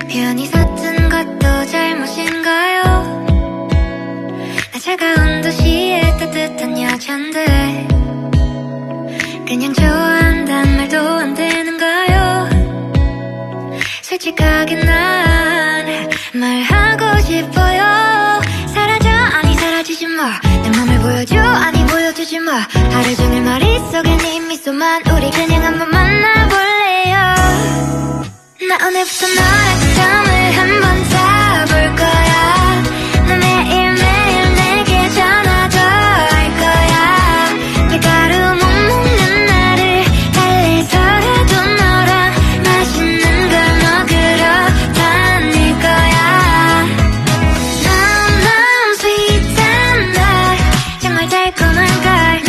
편히 섰던 것도 잘못인가요? 나 차가운 도시의 따뜻한 여잔데 그냥 좋아한단 말도 안 되는가요? 솔직하게 난 말하고 싶어요. 사라져 아니 사라지지 마. 내 맘을 보여줘 아니 보여주지 마. 하루 종일 머릿속에 네 미소만. 우리 그냥 한번 만나볼래요. 나 오늘부터 너랑 잠을 한번 자볼 거야. 너 매일매일 내게 전화도 할 거야. 밀가루 못 먹는 나를 달래서라도 너랑 맛있는 걸 먹으러 다닐 거야. 너무 sweet and I 정말 달콤한 걸